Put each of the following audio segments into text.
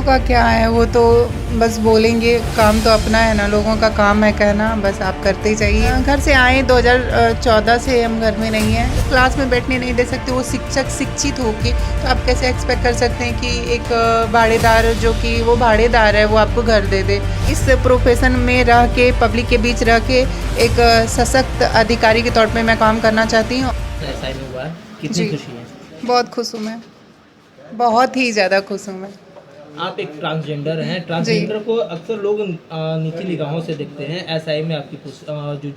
का क्या है, वो तो बस बोलेंगे। काम तो अपना है ना, लोगों का काम है कहना, बस आप करते ही जाइए। घर से आए 2014 से हम घर में नहीं हैं, क्लास में बैठने नहीं दे सकते। वो शिक्षक शिक्षित होके तो आप कैसे एक्सपेक्ट कर सकते हैं कि एक भाड़ेदार, जो कि वो भाड़ेदार है, वो आपको घर दे दे। इस प्रोफेशन में रह के, पब्लिक के बीच रह के एक सशक्त अधिकारी के तौर पर मैं काम करना चाहती हूँ। ऐसा ही हुआ है। कितनी जी, खुशी है। बहुत खुश हूँ मैं, बहुत ही ज़्यादा खुश हूँ मैं। आप एक ट्रांसजेंडर हैं। जी, ट्रांसजेंडर को अक्सर लोग नीची निगाहों से देखते हैं। एसआई में आपकी जो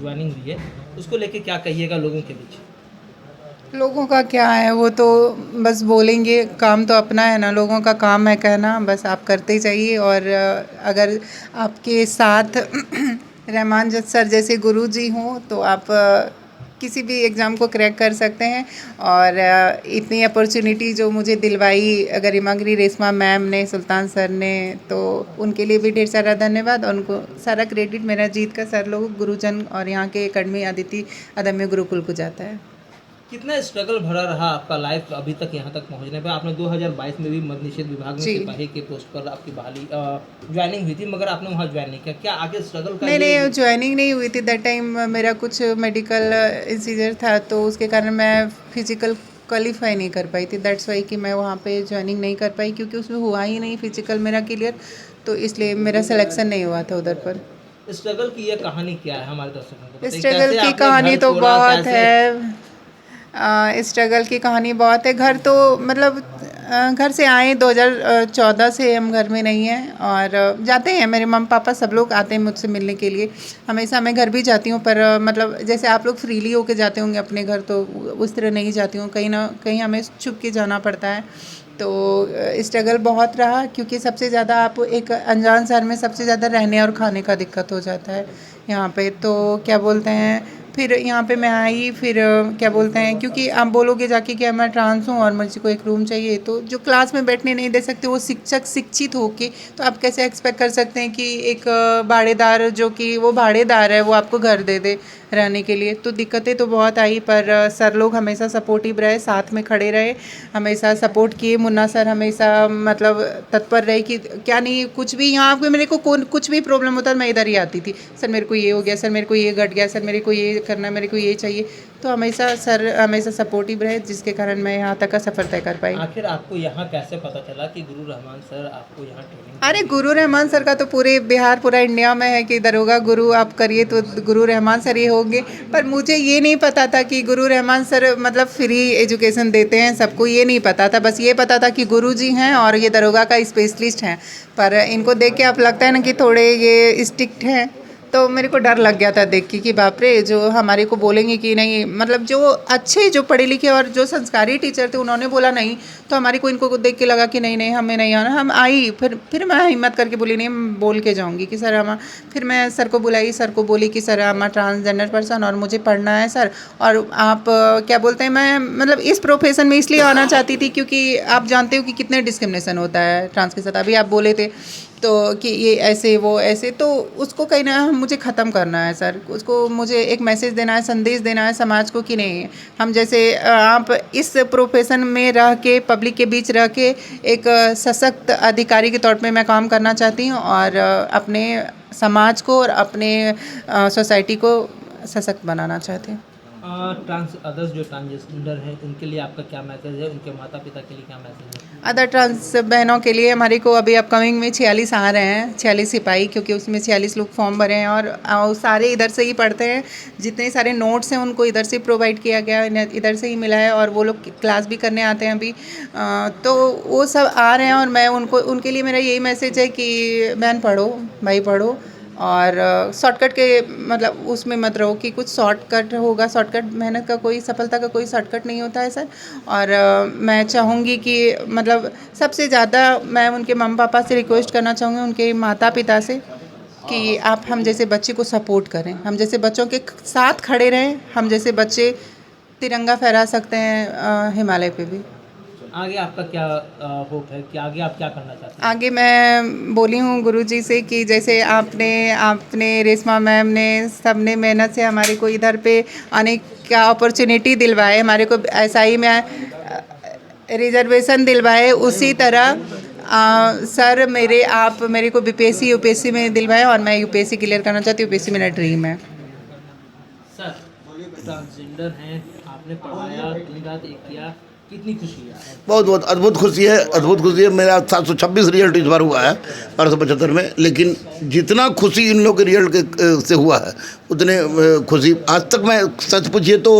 ज्वाइनिंग हुई है, उसको लेके क्या कहिएगा लोगों के बीच? लोगों का क्या है, वो तो बस बोलेंगे। काम तो अपना है ना, लोगों का काम है कहना, बस आप करते ही जाइए। और अगर आपके साथ रहमान सर जैसे गुरुजी हों तो आप किसी भी एग्ज़ाम को क्रैक कर सकते हैं। और इतनी अपॉर्चुनिटी जो मुझे दिलवाई गरिमागिरी रेशमा मैम ने, सुल्तान सर ने, तो उनके लिए भी ढेर सारा धन्यवाद। और उनको सारा क्रेडिट मेरा जीत का सर लोग, गुरुजन और यहाँ के अकेडमी अदिति अदम्य गुरुकुल को जाता है। कितना स्ट्रगल भरा रहा आपका लाइफ अभी तक यहाँ तक पहुँचने पे? आपने 2022 में भी मद्य निषेध विभाग में जी, सिपाही के पोस्ट पर आपकी बहाली ज्वाइनिंग हुई थी, मगर आपने वहाँ ज्वाइन नहीं किया। क्या आगे स्ट्रगल का नहीं ये नहीं, ज्वाइनिंग नहीं हुई थी। दैट टाइम मेरा कुछ मेडिकल इंसीजर था, तो उसके कारण मैं फिजिकल क्वालिफाई नहीं कर पाई थी। दैट्स वाई कि मैं वहाँ पे ज्वाइनिंग नहीं कर पाई, क्योंकि उसमें हुआ ही नहीं फिजिकल मेरा क्लियर, तो इसलिए मेरा सिलेक्शन नहीं हुआ था उधर पर। स्ट्रगल की ये कहानी क्या है, हमारे दर्शकों को बताइए। स्ट्रगल कैसे की आपने कहानी घर तो छोड़ा, बहुत कैसे? है। स्ट्रगल की कहानी बहुत है। घर तो मतलब घर से आए 2014 से हम घर में नहीं हैं। और जाते हैं, मेरे मम्मी पापा सब लोग आते हैं मुझसे मिलने के लिए। हमेशा मैं घर भी जाती हूँ, पर मतलब जैसे आप लोग फ्रीली होके जाते होंगे अपने घर, तो उस तरह नहीं जाती हूँ। कहीं ना कहीं हमें छुप के जाना पड़ता है। तो स्ट्रगल बहुत रहा, क्योंकि सबसे ज़्यादा आप एक अनजान शहर में सबसे ज़्यादा रहने और खाने का दिक्कत हो जाता है यहाँ पे। तो क्या बोलते हैं, फिर यहाँ पे मैं आई। फिर क्या बोलते हैं, क्योंकि आप बोलोगे जाके कि मैं ट्रांस हूँ और मुझे को एक रूम चाहिए, तो जो क्लास में बैठने नहीं दे सकते, वो शिक्षक शिक्षित होके तो आप कैसे एक्सपेक्ट कर सकते हैं कि एक भाड़ेदार, जो कि वो भाड़ेदार है, वो आपको घर दे दे रहने के लिए। तो दिक्कतें तो बहुत आई, पर सर लोग हमेशा सपोर्टिव रहे, साथ में खड़े रहे, हमेशा सपोर्ट किए। मुन्ना सर हमेशा मतलब तत्पर रहे कि क्या नहीं, कुछ भी यहाँ पे मेरे को कुछ भी प्रॉब्लम होता मैं इधर ही आती थी। सर मेरे को ये हो गया, सर मेरे को ये घट गया, सर मेरे को ये करना, मेरे को ये चाहिए। तो हमेशा सर हमेशा सपोर्टिव रहे, जिसके कारण मैं यहाँ तक का सफ़र तय कर पाई। आखिर आपको यहाँ कैसे पता चला कि गुरु रहमान सर आपको यहाँ ट्रेनिंग अरे, देंगे? गुरु रहमान सर का तो पूरे बिहार, पूरा इंडिया में है कि दरोगा गुरु आप करिए तो गुरु रहमान सर ही होंगे। पर मुझे ये नहीं पता था कि गुरु रहमान सर मतलब फ्री एजुकेशन देते हैं सबको, ये नहीं पता था। बस ये पता था कि गुरु जी हैं और ये दरोगा का स्पेशलिस्ट हैं। पर इनको देख के आप लगता है ना कि थोड़े ये स्ट्रिक्ट हैं, तो मेरे को डर लग गया था देख के कि बाप रे, जो हमारे को बोलेंगे कि नहीं, मतलब जो अच्छे, जो पढ़े लिखे और जो संस्कारी टीचर थे, उन्होंने बोला नहीं, तो हमारी को इनको देख के लगा कि नहीं नहीं, हमें नहीं आना। हम आई, फिर मैं हिम्मत करके बोली नहीं, मैं बोल के जाऊंगी कि सर हम। फिर मैं सर को बुलाई, सर को बोली कि सर हम ट्रांसजेंडर पर्सन और मुझे पढ़ना है सर। और आप क्या बोलते हैं, मैं मतलब इस प्रोफेशन में इसलिए आना चाहती थी क्योंकि आप जानते हो कि कितने डिस्क्रिमिनेशन होता है ट्रांस के साथ। अभी आप बोले थे तो कि ये ऐसे वो ऐसे, तो उसको कहीं ना मुझे ख़त्म करना है सर। उसको मुझे एक मैसेज देना है, संदेश देना है समाज को कि नहीं, हम जैसे आप इस प्रोफेशन में रह के, पब्लिक के बीच रह के एक सशक्त अधिकारी के तौर पे मैं काम करना चाहती हूँ। और अपने समाज को और अपने सोसाइटी को सशक्त बनाना चाहती हूँ। ट्रांस अदर्स जो ट्रांसजेंडर है उनके लिए आपका क्या मैसेज है, उनके माता पिता के लिए क्या मैसेज है? अदर ट्रांस बहनों के लिए हमारे को अभी अपकमिंग में 46 आ रहे हैं, 46 सिपाही, क्योंकि उसमें 46 लोग फॉर्म भरे हैं। और सारे इधर से ही पढ़ते हैं, जितने सारे नोट्स हैं उनको इधर से प्रोवाइड किया गया, इधर से ही मिला है। और वो लोग क्लास भी करने आते हैं अभी। तो वो सब आ रहे हैं, और मैं उनको, उनके लिए मेरा यही मैसेज है कि बहन पढ़ो, भाई पढ़ो। और शॉर्टकट के मतलब उसमें मत रहो कि कुछ शॉर्टकट होगा। शॉर्टकट, मेहनत का कोई, सफलता का कोई शॉर्टकट नहीं होता है सर। और मैं चाहूँगी कि मतलब सबसे ज़्यादा मैं उनके मम्मी पापा से रिक्वेस्ट करना चाहूँगी, उनके माता पिता से, कि आप हम जैसे बच्चे को सपोर्ट करें, हम जैसे बच्चों के साथ खड़े रहें। हम जैसे बच्चे तिरंगा फहरा सकते हैं हिमालय पे भी। आगे आपका क्या होप है कि आगे आप क्या करना चाहते हैं? आगे मैं बोली हूँ गुरुजी से कि जैसे आपने आपने रेशमा मैम ने, सबने मेहनत से हमारे को इधर पे आने का अपॉर्चुनिटी दिलवाए, हमारे को एसआई में रिजर्वेशन दिलवाए, उसी तरह सर आप मेरे को बीपीएससी यूपीएससी में दिलवाएं और मैं यूपीएससी क्लियर करना चाहती हूँ। यूपीएससी मेरा ड्रीम है। सर ट्रांसजेंडर हैं, आपने पढ़ाया, दिन रात एक किया, कितनी खुशी है? बहुत बहुत अद्भुत खुशी है, अद्भुत खुशी है। मेरा 726 रिजल्ट इस बार हुआ है 1875 में, लेकिन जितना खुशी इन लोग के रिजल्ट के से हुआ है उतने खुशी आज तक मैं सच पूछिए तो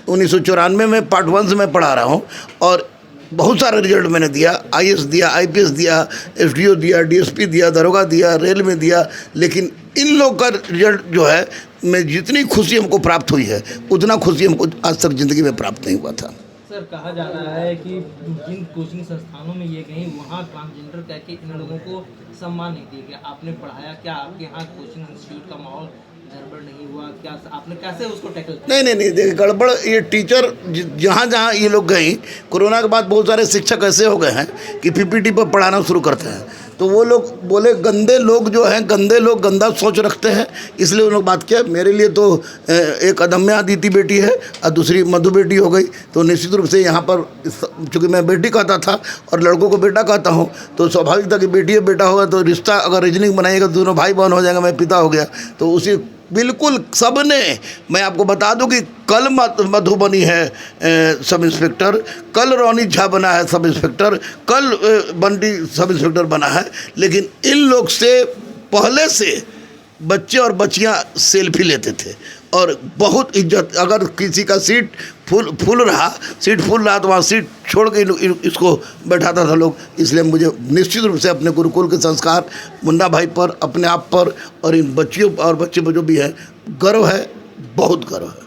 1994 में पार्ट 1 से मैं पढ़ा रहा हूँ और बहुत सारे रिजल्ट मैंने दिया। आईएएस दिया, आईपीएस दिया, एसडीओ दिया, डीएसपी दिया, दरोगा दिया, रेल में दिया, लेकिन इन लोग का रिजल्ट जो है मैं जितनी खुशी हमको प्राप्त हुई है उतना खुशी हमको आज तक ज़िंदगी में प्राप्त नहीं हुआ था। सर कहा जा रहा है कि जिन कोचिंग संस्थानों में ये गई वहाँ ट्रांसजेंडर कह के इन लोगों को सम्मान नहीं दिया गया। आपने पढ़ाया, क्या आपके यहाँ कोचिंग इंस्टीट्यूट का माहौल गड़बड़ नहीं हुआ? क्या आपने कैसे उसको टैकल किया? नहीं देखिए, गड़बड़ ये टीचर जहाँ जहाँ ये लोग गई, कोरोना के बाद बहुत सारे शिक्षक ऐसे हो गए हैं कि पीपीटी पर पढ़ाना शुरू करते हैं, तो वो लोग बोले गंदे लोग जो हैं, गंदे लोग गंदा सोच रखते हैं, इसलिए उन लोग बात किया। मेरे लिए तो एक अदम्या अदिति बेटी है और दूसरी मधु बेटी हो गई, तो निश्चित रूप से यहाँ पर चूँकि मैं बेटी कहता था और लड़कों को बेटा कहता हूँ, तो स्वाभाविक था कि बेटी है बेटा होगा तो रिश्ता अगर रीजनिंग बनाएगा तो दोनों भाई बहन हो जाएगा, मैं पिता हो गया। तो उसी बिल्कुल सब ने, मैं आपको बता दूं कि कल मधु बनी है सब इंस्पेक्टर, कल रोनी झा बना है सब इंस्पेक्टर, कल बंटी सब इंस्पेक्टर बना है, लेकिन इन लोग से पहले से बच्चे और बच्चियां सेल्फी लेते थे और बहुत इज्जत। अगर किसी का सीट फुल रहा तो वहाँ सीट छोड़ के इसको बैठाता था लोग। इसलिए मुझे निश्चित रूप से अपने गुरुकुल के संस्कार, मुन्ना भाई पर, अपने आप पर और इन बच्चियों और बच्चे पर जो भी है गर्व है, बहुत गर्व है।